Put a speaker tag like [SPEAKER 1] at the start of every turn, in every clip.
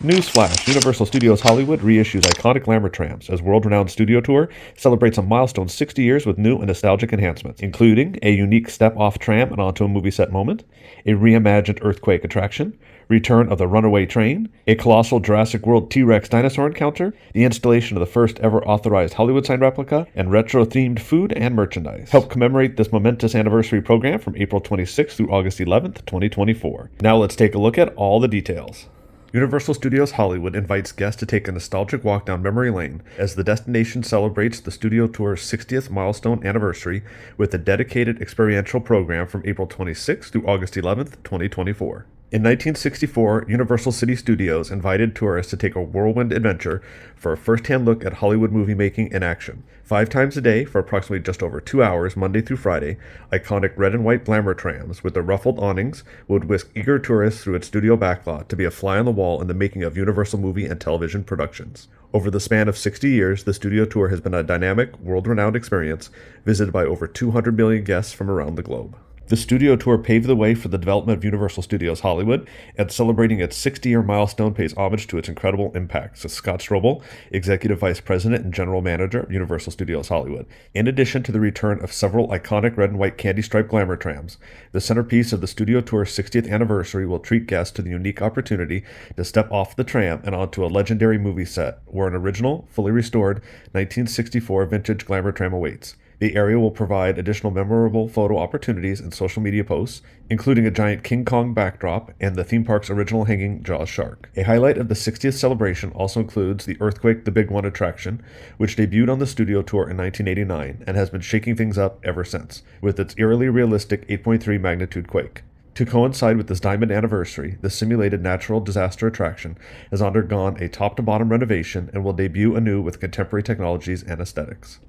[SPEAKER 1] Newsflash, Universal Studios Hollywood reissues iconic glamour trams as world-renowned studio tour celebrates a milestone 60 years with new and nostalgic enhancements, including a unique step-off tram and onto a movie set moment, a reimagined earthquake attraction, return of the runaway train, a colossal Jurassic World T-Rex dinosaur encounter, the installation of the first ever authorized Hollywood sign replica, and retro-themed food and merchandise. Help commemorate this momentous anniversary program from April 26th through August 11th, 2024. Now let's take a look at all the details. Universal Studios Hollywood invites guests to take a nostalgic walk down memory lane as the destination celebrates the studio tour's 60th milestone anniversary with a dedicated experiential program from April 26th through August 11th, 2024. In 1964, Universal City Studios invited tourists to take a whirlwind adventure for a first-hand look at Hollywood movie making in action. 5 times a day, for approximately just over 2 hours, Monday through Friday, iconic red and white glamour trams with their ruffled awnings would whisk eager tourists through its studio backlot to be a fly on the wall in the making of Universal movie and television productions. Over the span of 60 years, the studio tour has been a dynamic, world-renowned experience visited by over 200 million guests from around the globe. The studio tour paved the way for the development of Universal Studios Hollywood, and celebrating its 60-year milestone pays homage to its incredible impact, says Scott Strobel, Executive Vice President and General Manager of Universal Studios Hollywood. In addition to the return of several iconic red and white candy-striped glamour trams, the centerpiece of the studio tour's 60th anniversary will treat guests to the unique opportunity to step off the tram and onto a legendary movie set, where an original, fully restored 1964 vintage glamour tram awaits. The area will provide additional memorable photo opportunities and social media posts, including a giant King Kong backdrop and the theme park's original hanging Jaws shark. A highlight of the 60th celebration also includes the Earthquake the Big One attraction, which debuted on the studio tour in 1989 and has been shaking things up ever since, with its eerily realistic 8.3 magnitude quake. To coincide with this diamond anniversary, the simulated natural disaster attraction has undergone a top-to-bottom renovation and will debut anew with contemporary technologies and aesthetics.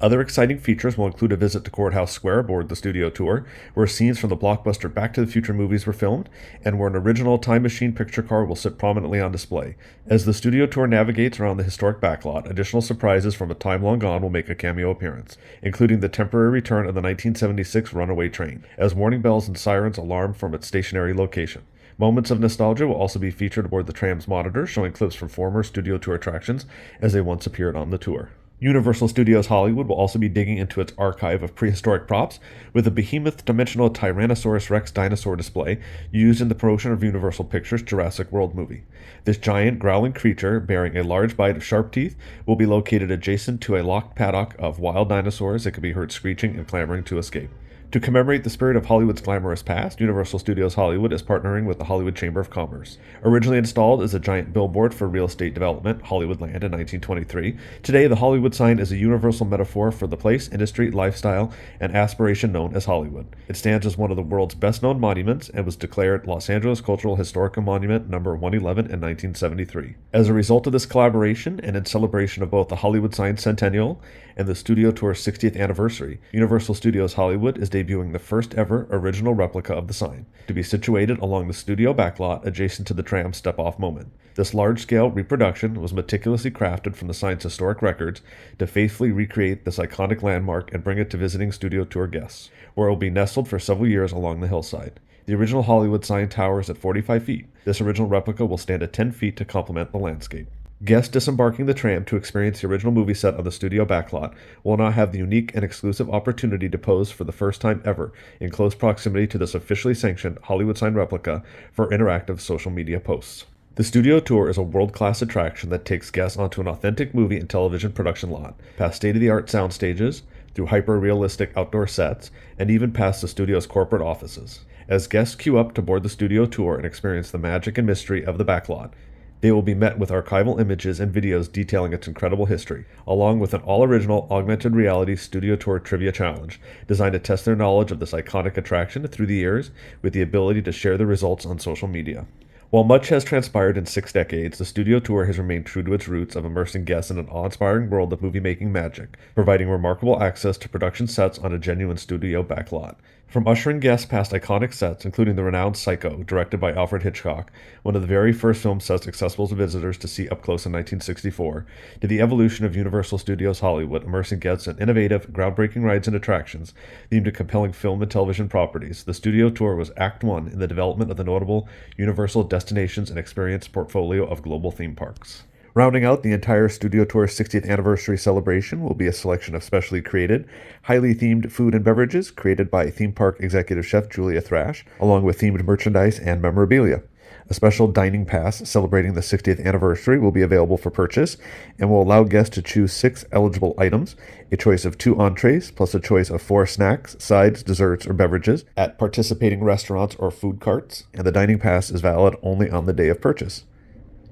[SPEAKER 1] Other exciting features will include a visit to Courthouse Square aboard the studio tour, where scenes from the blockbuster Back to the Future movies were filmed, and where an original Time Machine picture car will sit prominently on display. As the studio tour navigates around the historic backlot, additional surprises from a time long gone will make a cameo appearance, including the temporary return of the 1976 runaway train, as warning bells and sirens alarm from its stationary location. Moments of nostalgia will also be featured aboard the tram's monitor, showing clips from former studio tour attractions as they once appeared on the tour. Universal Studios Hollywood will also be digging into its archive of prehistoric props with a behemoth dimensional Tyrannosaurus Rex dinosaur display used in the promotion of Universal Pictures' Jurassic World movie. This giant, growling creature, bearing a large bite of sharp teeth, will be located adjacent to a locked paddock of wild dinosaurs that can be heard screeching and clamoring to escape. To commemorate the spirit of Hollywood's glamorous past, Universal Studios Hollywood is partnering with the Hollywood Chamber of Commerce. Originally installed as a giant billboard for real estate development, Hollywoodland, in 1923, today the Hollywood sign is a universal metaphor for the place, industry, lifestyle, and aspiration known as Hollywood. It stands as one of the world's best-known monuments and was declared Los Angeles Cultural Historic Monument number 111 in 1973. As a result of this collaboration, and in celebration of both the Hollywood sign centennial and the studio tour's 60th anniversary, Universal Studios Hollywood is debuting the first ever original replica of the sign, to be situated along the studio backlot adjacent to the tram step-off moment. This large-scale reproduction was meticulously crafted from the sign's historic records to faithfully recreate this iconic landmark and bring it to visiting studio tour guests, where it will be nestled for several years along the hillside. The original Hollywood sign towers at 45 feet. This original replica will stand at 10 feet to complement the landscape. Guests disembarking the tram to experience the original movie set of the studio backlot will now have the unique and exclusive opportunity to pose for the first time ever in close proximity to this officially sanctioned Hollywood sign replica for interactive social media posts. The studio tour is a world-class attraction that takes guests onto an authentic movie and television production lot, past state-of-the-art sound stages, through hyper-realistic outdoor sets, and even past the studio's corporate offices. As guests queue up to board the studio tour and experience the magic and mystery of the backlot, they will be met with archival images and videos detailing its incredible history, along with an all-original augmented reality studio tour trivia challenge designed to test their knowledge of this iconic attraction through the years with the ability to share the results on social media. While much has transpired in 6 decades, the studio tour has remained true to its roots of immersing guests in an awe-inspiring world of movie-making magic, providing remarkable access to production sets on a genuine studio backlot. From ushering guests past iconic sets, including the renowned Psycho, directed by Alfred Hitchcock, one of the very first film sets accessible to visitors to see up close in 1964, to the evolution of Universal Studios Hollywood, immersing guests in innovative, groundbreaking rides and attractions themed to compelling film and television properties, the studio tour was Act 1 in the development of the notable Universal destinations and experience portfolio of global theme parks. Rounding out the entire Studio Tour's 60th anniversary celebration will be a selection of specially created, highly themed food and beverages created by theme park executive chef Julia Thrash, along with themed merchandise and memorabilia. A special dining pass celebrating the 60th anniversary will be available for purchase and will allow guests to choose 6 eligible items, a choice of 2 entrees, plus a choice of 4 snacks, sides, desserts, or beverages at participating restaurants or food carts, and the dining pass is valid only on the day of purchase.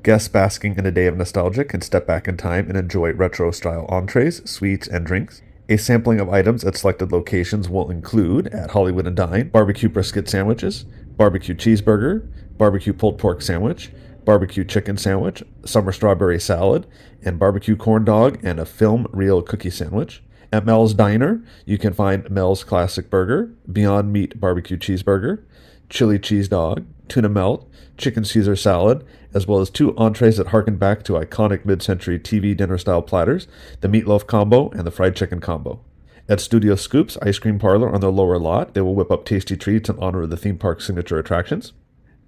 [SPEAKER 1] Guests basking in a day of nostalgia can step back in time and enjoy retro-style entrees, sweets, and drinks. A sampling of items at selected locations will include, at Hollywood and Dine, barbecue brisket sandwiches, barbecue cheeseburger, barbecue pulled pork sandwich, barbecue chicken sandwich, summer strawberry salad, and barbecue corn dog and a film reel cookie sandwich. At Mel's Diner, you can find Mel's Classic Burger, Beyond Meat Barbecue Cheeseburger, Chili Cheese Dog, Tuna Melt, Chicken Caesar Salad, as well as 2 entrees that harken back to iconic mid-century TV dinner-style platters, the Meatloaf Combo and the Fried Chicken Combo. At Studio Scoop's Ice Cream Parlor on their lower lot, they will whip up tasty treats in honor of the theme park's signature attractions.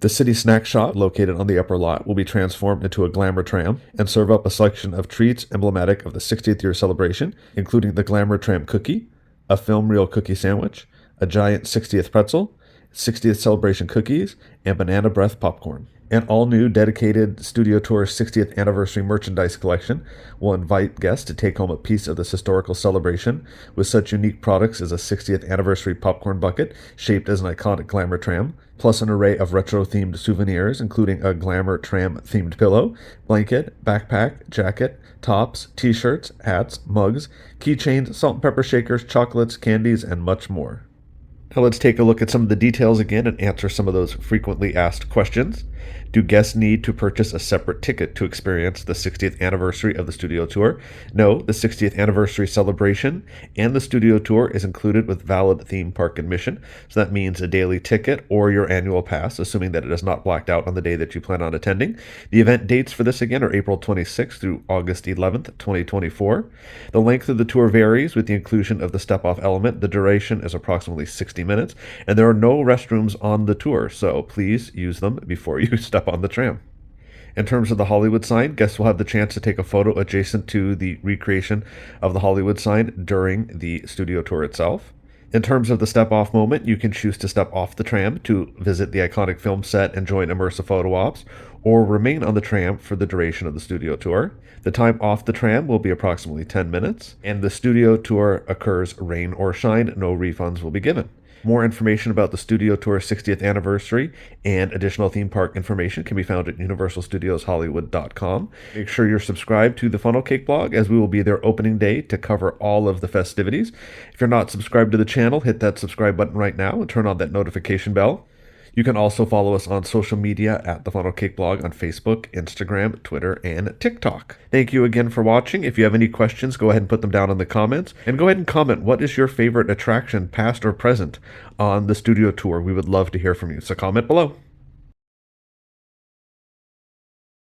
[SPEAKER 1] The City Snack Shop, located on the upper lot, will be transformed into a glamour tram and serve up a selection of treats emblematic of the 60th year celebration, including the glamour tram cookie, a film reel cookie sandwich, a giant 60th pretzel, 60th celebration cookies, and banana breath popcorn. An all-new dedicated Studio Tour 60th anniversary merchandise collection will invite guests to take home a piece of this historical celebration with such unique products as a 60th anniversary popcorn bucket shaped as an iconic glamour tram, plus an array of retro-themed souvenirs including a glamour tram-themed pillow, blanket, backpack, jacket, tops, t-shirts, hats, mugs, keychains, salt and pepper shakers, chocolates, candies, and much more. Now let's take a look at some of the details again and answer some of those frequently asked questions. Do guests need to purchase a separate ticket to experience the 60th anniversary of the Studio Tour? No, the 60th anniversary celebration and the Studio Tour is included with valid theme park admission. So that means a daily ticket or your annual pass, assuming that it is not blacked out on the day that you plan on attending. The event dates for this again are April 26th through August 11th, 2024. The length of the tour varies with the inclusion of the step-off element. The duration is approximately 60 minutes, and there are no restrooms on the tour, so please use them before you step on the tram. In terms of the Hollywood sign, guests will have the chance to take a photo adjacent to the recreation of the Hollywood sign during the Studio Tour itself. In terms of the step-off moment, you can choose to step off the tram to visit the iconic film set and join immersive photo ops, or remain on the tram for the duration of the Studio Tour. The time off the tram will be approximately 10 minutes, and the Studio Tour occurs rain or shine. No refunds will be given. More information about the Studio Tour 60th anniversary and additional theme park information can be found at universalstudioshollywood.com. Make sure you're subscribed to the Funnel Cake blog, as we will be there opening day to cover all of the festivities. If you're not subscribed to the channel, hit that subscribe button right now and turn on that notification bell. You can also follow us on social media at the Funnel Cake blog on Facebook, Instagram, Twitter, and TikTok. Thank you again for watching. If you have any questions, go ahead and put them down in the comments. And go ahead and comment, what is your favorite attraction, past or present, on the Studio Tour? We would love to hear from you, so comment below.